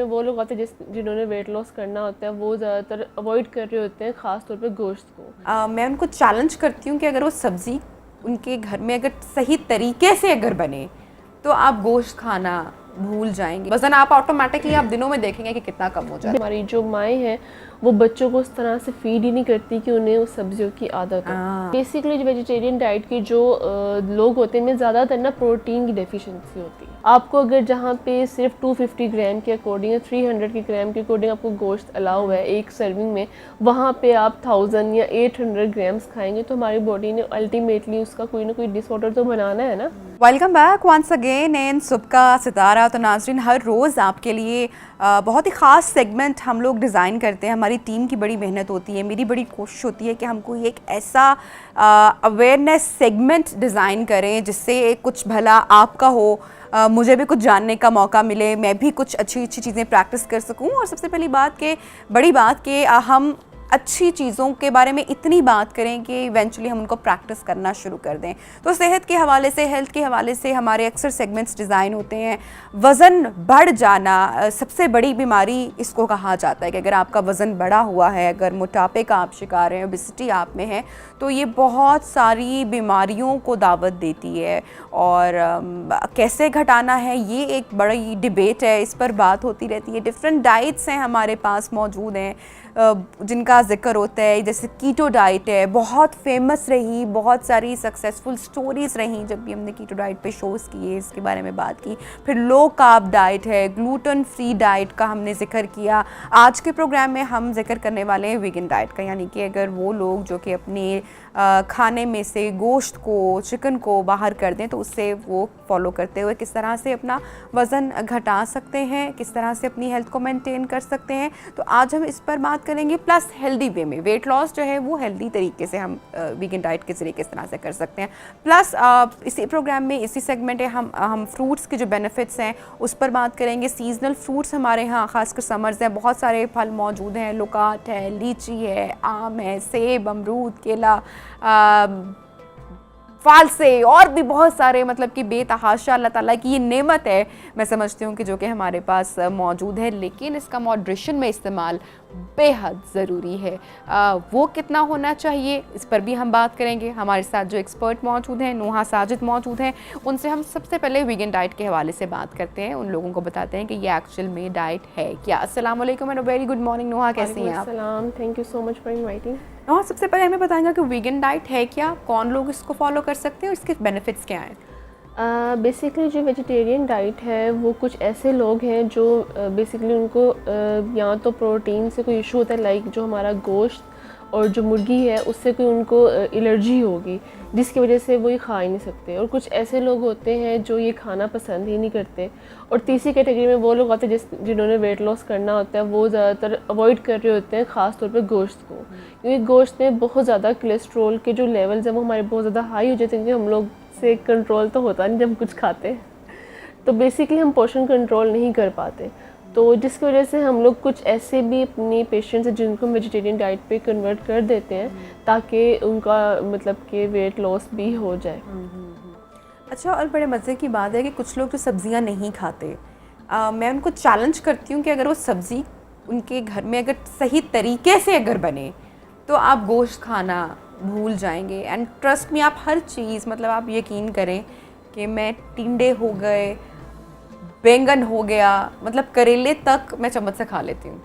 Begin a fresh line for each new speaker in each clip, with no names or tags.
वो लोग आते हैं जिन्होंने वेट लॉस करना होता है, वो ज़्यादातर अवॉइड कर रहे होते हैं ख़ास तौर पे गोश्त को।
मैं उनको चैलेंज करती हूँ कि अगर वो सब्ज़ी उनके घर में अगर सही तरीके से अगर बने तो आप गोश्त खाना भूल जाएंगे। वज़न आप ऑटोमेटिकली आप दिनों में देखेंगे कि कितना कम हो जाता है।
हमारी जो माएँ हैं वो बच्चों को उस तरह से फीड ही नहीं करती कि उन्हें उस सब्जियों की आदत हो। बेसिकली जो वेजिटेरियन डाइट के जो लोग होते हैं इनमें ज़्यादातर ना प्रोटीन की डेफिशिएंसी होती है। आपको अगर जहाँ पे सिर्फ 250 ग्राम के अकॉर्डिंग या 300 ग्राम के अकॉर्डिंग आपको गोश्त अलाउ है एक सर्विंग में, वहाँ पे आप 1000 या 800 ग्राम्स खाएंगे तो हमारी बॉडी ने अल्टीमेटली उसका कोई ना कोई डिसऑर्डर तो बनाना है ना।
Welcome back once again in Subka Sitara. तो नाज़रीन, हर रोज़ आपके लिए बहुत ही ख़ास सेगमेंट हम लोग डिज़ाइन करते हैं। हमारी टीम की बड़ी मेहनत होती है, मेरी बड़ी कोशिश होती है कि हम कोई एक ऐसा अवेयरनेस सेगमेंट डिज़ाइन करें जिससे कुछ भला आपका हो, मुझे भी कुछ जानने का मौका मिले, मैं भी कुछ अच्छी अच्छी चीज़ें प्रैक्टिस कर सकूं। और सबसे पहली बात कि बड़ी बात कि हम अच्छी चीज़ों के बारे में इतनी बात करें कि इवेंचुअली हम उनको प्रैक्टिस करना शुरू कर दें। तो सेहत के हवाले से, हेल्थ के हवाले से हमारे अक्सर सेगमेंट्स डिज़ाइन होते हैं। वज़न बढ़ जाना सबसे बड़ी बीमारी इसको कहा जाता है कि अगर आपका वज़न बढ़ा हुआ है, अगर मोटापे का आप शिकार हैं, ओबेसिटी आप में है, तो ये बहुत सारी बीमारियों को दावत देती है। और कैसे घटाना है ये एक बड़ी डिबेट है, इस पर बात होती रहती है। डिफरेंट डाइट्स हैं हमारे पास मौजूद हैं जिनका ज़िक्र होता है, जैसे कीटो डाइट है, बहुत फेमस रही, बहुत सारी सक्सेसफुल स्टोरीज़ रहीं जब भी हमने कीटो डाइट पे शोज़ किए, इसके बारे में बात की। फिर लो कार्ब डाइट है, ग्लूटेन फ्री डाइट का हमने ज़िक्र किया। आज के प्रोग्राम में हम जिक्र करने वाले हैं वीगन डाइट का, यानी कि अगर वो लोग जो कि अपने खाने में से गोश्त को, चिकन को बाहर कर दें तो उससे वो फॉलो करते हुए किस तरह से अपना वज़न घटा सकते हैं, किस तरह से अपनी हेल्थ को मेंटेन कर सकते हैं। तो आज हम इस पर बात करेंगे, प्लस हेल्दी वे में वेट लॉस जो है वो हेल्दी तरीके से हम वीगन डाइट के ज़रिए किस तरह से कर सकते हैं। प्लस इसी प्रोग्राम में, इसी सेगमेंट में हम फ्रूट्स के जो बेनिफिट्स हैं उस पर बात करेंगे। सीजनल फ्रूट्स हमारे यहाँ ख़ासकर समर्स हैं, बहुत सारे फल मौजूद हैं, लुकाट है, लीची है, आम है, सेब, अमरूद, केला, फाल से और भी बहुत सारे, मतलब कि बेतहाशा अल्लाह ताला की ये नेमत है, मैं समझती हूँ कि जो कि हमारे पास मौजूद है। लेकिन इसका मॉडरेशन में इस्तेमाल बेहद ज़रूरी है। वो कितना होना चाहिए इस पर भी हम बात करेंगे। हमारे साथ जो एक्सपर्ट मौजूद हैं, नुहा साजिद मौजूद हैं, उनसे हम सबसे पहले वीगन डाइट के हवाले से बात करते हैं, उन लोगों को बताते हैं कि ये एक्चुअल में डाइट है क्या। अस्सलाम वालेकुम एंड वेरी गुड मॉर्निंग नुहा, कैसी हैं आप?
Thank you so much for inviting.
और सबसे पहले हमें बताएंगे कि वीगन डाइट है क्या, कौन लोग इसको फॉलो कर सकते हैं और इसके बेनिफिट्स क्या हैं?
बेसिकली जो वेजिटेरियन डाइट है वो कुछ ऐसे लोग हैं जो बेसिकली उनको या तो प्रोटीन से कोई इशू होता है, लाइक जो हमारा गोश्त और जो मुर्गी है उससे कोई उनको एलर्जी होगी जिसकी वजह से वो ये खा ही नहीं सकते। और कुछ ऐसे लोग होते हैं जो ये खाना पसंद ही नहीं करते। और तीसरी कैटेगरी में वो लोग आते हैं जिन्होंने वेट लॉस करना होता है, वो ज़्यादातर अवॉइड कर रहे होते हैं ख़ास तौर पे गोश्त को, क्योंकि गोश्त में बहुत ज़्यादा कोलेस्ट्रॉल के जो लेवल्स हैं वो हमारे बहुत ज़्यादा हाई हो जाते हैं, क्योंकि हम लोग से कंट्रोल तो होता नहीं जब कुछ खाते हैं, तो बेसिकली हम पोर्शन कंट्रोल नहीं कर पाते। तो जिसकी वजह से हम लोग कुछ ऐसे भी अपने पेशेंट्स हैं जिनको वेजिटेरियन डाइट पे कन्वर्ट कर देते हैं ताकि उनका मतलब कि वेट लॉस भी हो जाए।
अच्छा, और बड़े मज़े की बात है कि कुछ लोग जो सब्ज़ियां नहीं खाते, मैं उनको चैलेंज करती हूँ कि अगर वो सब्ज़ी उनके घर में अगर सही तरीके से अगर बने तो आप गोश्त खाना भूल जाएंगे। एंड ट्रस्ट में, आप हर चीज़, मतलब आप यकीन करें कि मैं टिंडे हो गए, बैंगन हो गया, मतलब करेले तक मैं चम्मच से खा लेती हूँ।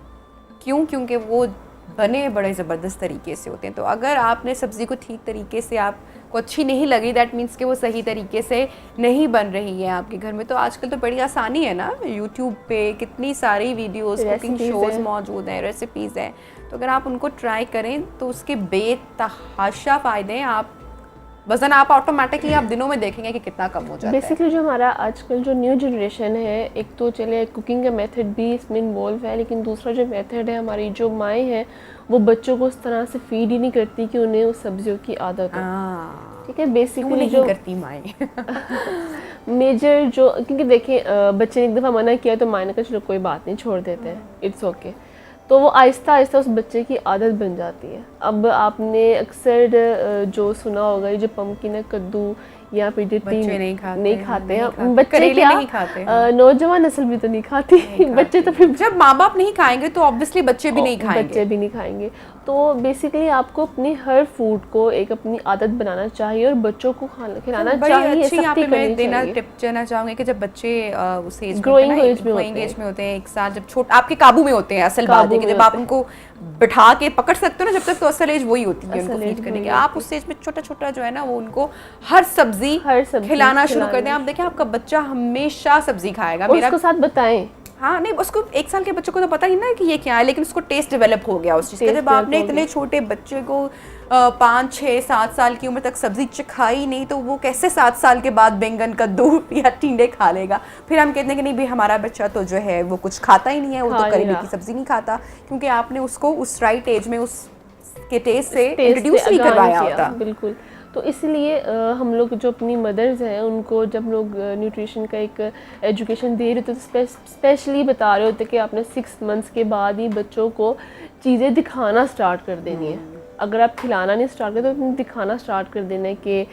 क्यों? क्योंकि वो बने बड़े ज़बरदस्त तरीके से होते हैं। तो अगर आपने सब्ज़ी को ठीक तरीके से, आपको अच्छी नहीं लगी, दैट मीन्स कि वो सही तरीके से नहीं बन रही है आपके घर में। तो आजकल तो बड़ी आसानी है ना, यूट्यूब पे कितनी सारी वीडियोस, कुकिंग शोज़ मौजूद हैं, रेसिपीज़ हैं। तो अगर आप उनको ट्राई करें तो उसके बेतहाशा फ़ायदे हैं। आप वज़न आप ऑटोमेटिकली आप दिनों में देखेंगे कि कितना कम हो जाता है।
बेसिकली जो हमारा आजकल जो न्यू जनरेशन है, एक तो चले कुकिंग का मेथड भी इसमें इन्वॉल्व है, लेकिन दूसरा जो मेथड है, हमारी जो माएँ हैं वो बच्चों को उस तरह से फीड ही नहीं करती कि उन्हें उस सब्जियों की आदत हो। ठीक है, बेसिकली जो
करती माएँ
मेजर जो, क्योंकि देखें बच्चे ने एक दफ़ा मना किया तो माएँ ने कहा चलो कोई बात नहीं, छोड़ देते हैं, इट्स ओके। तो वो आहिस्ता आहिस्ता उस बच्चे की आदत बन जाती है। अब आपने अक्सर जो सुना होगा, ये जो पम्पकिन है, कद्दू या पीडियट्री
बच्चे
नहीं खाते हैं।
खाते।
बच्चे
करेले
क्या
नहीं खाते हैं।
नौजवान नस्ल भी तो नहीं खाती बच्चे तो फिर
जब माँ बाप नहीं खाएंगे तो ऑब्वियसली बच्चे भी नहीं खाएंगे।
बच्चे भी नहीं खाएंगे। तो बेसिकली आपको अपनी हर फूड को एक अपनी आदत बनाना चाहिए और बच्चों को खिलाना चाहिए।
अच्छी यहाँ पे मैं टिप देना चाहूँगी कि जब बच्चे उस एज
ग्रोइंग एज
में होते हैं, एक साथ जब छोटे आपके काबू में होते हैं, असल बात है कि जब आप उनको बिठा के पकड़ सकते हो ना, जब तक तो असल एज वही होती है उनको फीड करने की। आप उस एज में छोटा छोटा जो है ना वो उनको हर सब्जी खिलाना शुरू कर दें। आप देखें आपका बच्चा हमेशा सब्जी खाएगा।
मेरा साथ बताएं।
हाँ नहीं, उसको 1 साल के बच्चे को तो पता ही ना कि ये क्या है, लेकिन उसको टेस्ट डेवलप हो गया उस चीज़ का। जब आपने इतने छोटे बच्चे को 5, 6, 7 साल की उम्र तक सब्जी चखाई नहीं तो वो कैसे 7 साल के बाद बैंगन, कद्दू या टिंडे खा लेगा। फिर हम कहते हैं कि नहीं भाई हमारा बच्चा तो जो है वो कुछ खाता ही नहीं है, वो तो करेले की सब्जी नहीं खाता, क्योंकि आपने उसको उस राइट एज में उसके टेस्ट से इंट्रोड्यूस नहीं करवाया होता।
बिल्कुल। तो इसलिए हम लोग जो अपनी मदर्स हैं उनको जब लोग न्यूट्रिशन का एक एजुकेशन दे रहे थे तो स्पेशली बता रहे होते कि आपने 6 मंथ्स के बाद ही बच्चों को चीज़ें दिखाना स्टार्ट कर देनी है। अगर आप खिलाना नहीं स्टार्ट करते तो दिखाना स्टार्ट कर देना है कि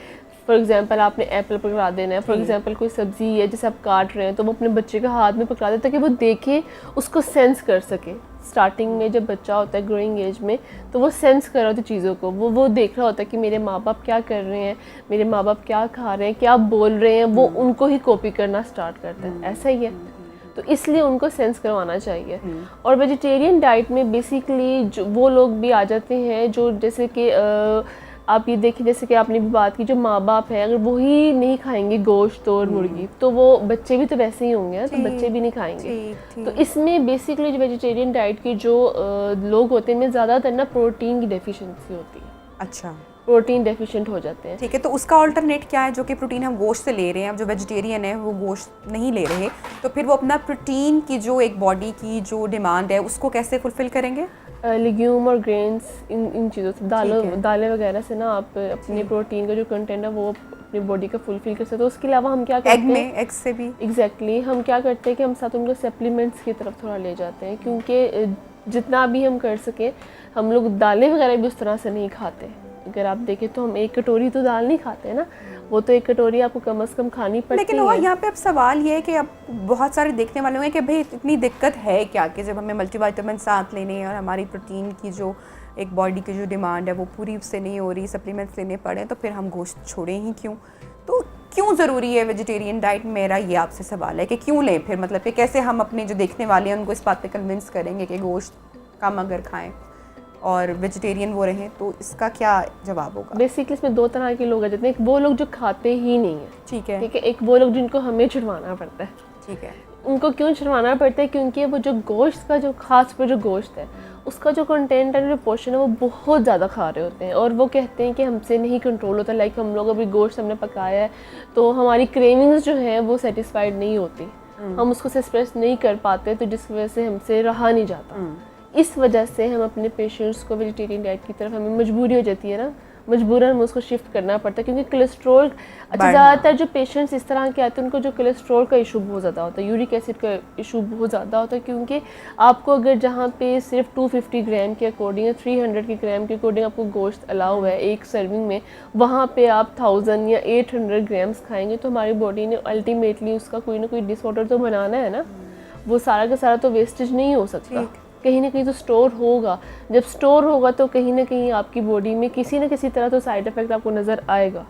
फॉर एग्जांपल आपने एप्पल पकड़ा देना है। फॉर एग्जांपल कोई सब्ज़ी है जिसे आप काट रहे हैं तो वो अपने बच्चे का हाथ में पकड़ा दें ताकि वो देखे, उसको सेंस कर सके। स्टार्टिंग में जब बच्चा होता है ग्रोइंग एज में तो वो सेंस कर रहा होता है चीज़ों को, वो देख रहा होता है कि मेरे माँ बाप क्या कर रहे हैं, मेरे माँ बाप क्या खा रहे हैं, क्या बोल रहे हैं, वो उनको ही कॉपी करना स्टार्ट करता है। ऐसा ही है, तो इसलिए उनको सेंस करवाना चाहिए। और वेजिटेरियन डाइट में बेसिकली जो वो लोग भी आ जाते हैं जो जैसे कि आप ये देखिए, जैसे कि आपने भी बात की, जो माँ बाप हैं अगर वही नहीं खाएंगे गोश्त और मुर्गी तो वो बच्चे भी तो वैसे ही होंगे, तो बच्चे भी नहीं खाएंगे। तो इसमें बेसिकली जो वेजिटेरियन डाइट के जो लोग होते हैं इनमें ज़्यादातर ना प्रोटीन की डेफिशिएंसी होती है।
अच्छा,
प्रोटीन डेफिशिएंट हो जाते हैं।
ठीक है, तो उसका ऑल्टरनेट क्या है? जो कि प्रोटीन हम गोश्त से ले रहे हैं, अब जो वेजिटेरियन है वो गोश्त नहीं ले रहे, तो फिर वो अपना प्रोटीन की जो एक बॉडी की जो डिमांड है उसको कैसे फुलफिल करेंगे?
लेग्यूम और ग्रेन्स, इन चीज़ों से, दालें वगैरह से ना आप अपने प्रोटीन का जो कंटेंट है वो अपनी बॉडी का फुलफिल कर सकते हो। उसके अलावा हम क्या करते हैं,
एग से भी
एग्जैक्टली हम क्या करते हैं कि हम साथ उनको सप्लीमेंट्स की तरफ थोड़ा ले जाते हैं, क्योंकि जितना भी हम कर सकें हम लोग दालें वगैरह भी उस तरह से नहीं खाते। अगर आप देखें तो हम 1 कटोरी तो दाल नहीं खाते ना, वो तो 1 कटोरी आपको कम से कम खानी पड़ती है।
लेकिन यहाँ पे अब सवाल ये है कि अब बहुत सारे देखने वाले होंगे कि भाई इतनी दिक्कत है क्या कि जब हमें मल्टीविटामिन साथ लेने हैं और हमारी प्रोटीन की जो एक बॉडी की जो डिमांड है वो पूरी उससे नहीं हो रही, सप्लीमेंट्स लेने पड़े, तो फिर हम गोश्त छोड़ें ही क्यों? तो क्यों ज़रूरी है वेजिटेरियन डाइट? मेरा ये आपसे सवाल है कि क्यों लें फिर, मतलब कि कैसे हम अपने जो देखने वाले हैं उनको इस बात पे कन्विंस करेंगे कि गोश्त कम अगर खाएं और वेजिटेरियन वो रहें, तो इसका क्या जवाब होगा?
बेसिकली इसमें 2 तरह के लोग आ जाते हैं। एक वो लोग जो खाते ही नहीं है,
ठीक है,
एक वो लोग जिनको हमें छुड़वाना पड़ता है।
ठीक है,
उनको क्यों छुड़वाना पड़ता है? क्योंकि वो जो गोश्त का जो खास पर जो गोश्त है उसका जो कंटेंट है, जो पोर्शन है, वो बहुत ज़्यादा खा रहे होते हैं और वो कहते हैं कि हमसे नहीं कंट्रोल होता। लाइक हम लोग अभी गोश्त हमने पकाया है तो हमारी क्रेविंग्स जो है वो सेटिस्फाइड नहीं होती, हम उसको एक्सप्रेस नहीं कर पाते, तो जिस वजह से हमसे रहा नहीं जाता। इस वजह से हम अपने पेशेंट्स को वेजिटेरियन डाइट की तरफ, हमें मजबूरी हो जाती है ना, मजबूरन हमें उसको शिफ्ट करना पड़ता है, क्योंकि कोलेस्ट्रॉल, अच्छा ज़्यादातर जो पेशेंट्स इस तरह के आते हैं उनको जो कोलेस्ट्रॉल का इशू बहुत ज़्यादा होता है, यूरिक एसिड का इशू बहुत ज़्यादा होता है, क्योंकि आपको अगर जहाँ पे सिर्फ 250 ग्राम के अकॉर्डिंग या 300 के ग्राम के अकॉर्डिंग आपको गोश्त अलाउ है एक सर्विंग में, वहाँ पे आप 1000 या 800 ग्राम्स खाएंगे तो हमारी बॉडी ने अल्टीमेटली उसका कोई ना कोई डिसऑर्डर तो बनाना है ना। वो सारा का सारा तो वेस्टेज नहीं हो सकता, कहीं ना कहीं तो स्टोर होगा। जब स्टोर होगा तो कहीं ना कहीं आपकी बॉडी में किसी न किसी तरह तो साइड इफ़ेक्ट आपको नज़र आएगा,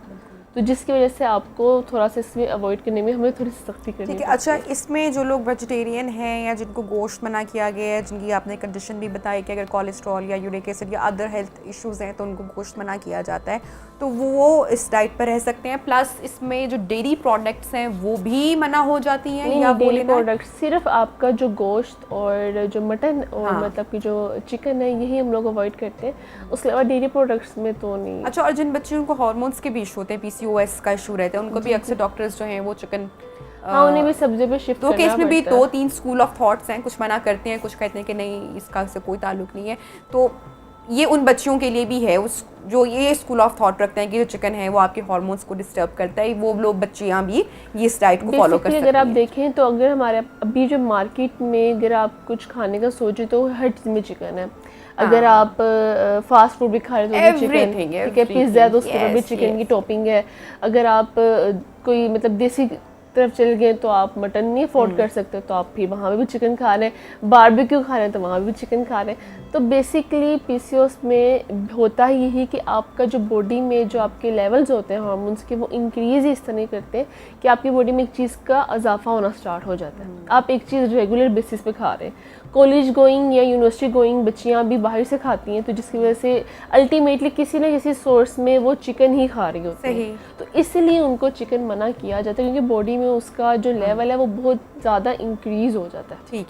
तो जिसकी वजह से आपको थोड़ा सा इसमें अवॉइड करने में हमें थोड़ी सख्ती करनी है।
अच्छा, इसमें जो लोग वेजिटेरियन हैं या जिनको गोश्त मना किया गया है, जिनकी आपने कंडीशन भी बताई कि अगर कोलेस्ट्रॉल या यूरिक एसिड या अदर हेल्थ इश्यूज़ हैं तो उनको गोश्त मना किया जाता है, तो वो इस डाइट पर रह सकते हैं। प्लस इसमें जो डेयरी प्रोडक्ट्स हैं वो भी मना हो जाती हैं, या
डेयरी प्रोडक्ट सिर्फ आपका जो गोश्त और जो मटन और मतलब कि जो चिकन है यही हम लोग अवॉइड करते हैं, उसके अलावा डेयरी प्रोडक्ट्स में तो नहीं।
अच्छा, और जिन बच्चों को हार्मोन्स के भी इशू होते हैं, PCOS का इशू रहता है, उनको भी अक्सर डॉक्टर्स जो हैं वो चिकन,
हाँ, उन्हें भी सब्जी पे शिफ्ट करना
केस में भी
पड़ता है।
2-3 स्कूल ऑफ थॉट्स हैं, कुछ मना करते हैं, कुछ कहते हैं कि नहीं इसका से कोई ताल्लुक नहीं है। तो ये उन बच्चियों के लिए भी है उस जो ये स्कूल ऑफ थॉट रखते हैं कि जो चिकन है वो आपके हार्मोन्स को डिस्टर्ब करता है, वो लोग बच्चियाँ भी ये इस डाइट को फॉलो कर सकती हैं।
अगर आप देखें तो अगर हमारे अभी जो मार्केट में अगर आप कुछ खाने का सोचें तो हर चीज़ में चिकन है। अगर आप फास्ट फूड भी खा रहे हो तो चिकन, ठीक है, पिज़्ज़ा है तो उसके ऊपर भी चिकन की टॉपिंग है। अगर आप कोई मतलब देसी तरफ चल गए तो आप मटन नहीं अफोर्ड कर सकते तो आप फिर वहाँ पे भी चिकन खा रहे हैं, बारबेक्यू खा रहे हैं तो वहाँ भी चिकन खा रहे हैं। तो बेसिकली पीसीओएस में होता ही यही कि आपका जो बॉडी में जो आपके लेवल्स होते हैं हार्मोन्स के वो इंक्रीज़ ही इस तरह करते हैं कि आपकी बॉडी में एक चीज़ का इजाफा होना स्टार्ट हो जाता है। आप एक चीज़ रेगुलर बेसिस पे खा रहे हैं, कॉलेज गोइंग या यूनिवर्सिटी गोइंग बच्चियाँ भी बाहर से खाती हैं तो जिसकी वजह से अल्टीमेटली किसी न किसी सोर्स में वो चिकन ही खा रही होती है। तो इसलिए उनको चिकन मना किया जाता है क्योंकि बॉडी में उसका जो लेवल है वो बहुत ज़्यादा इंक्रीज़ हो जाता है।
ठीक।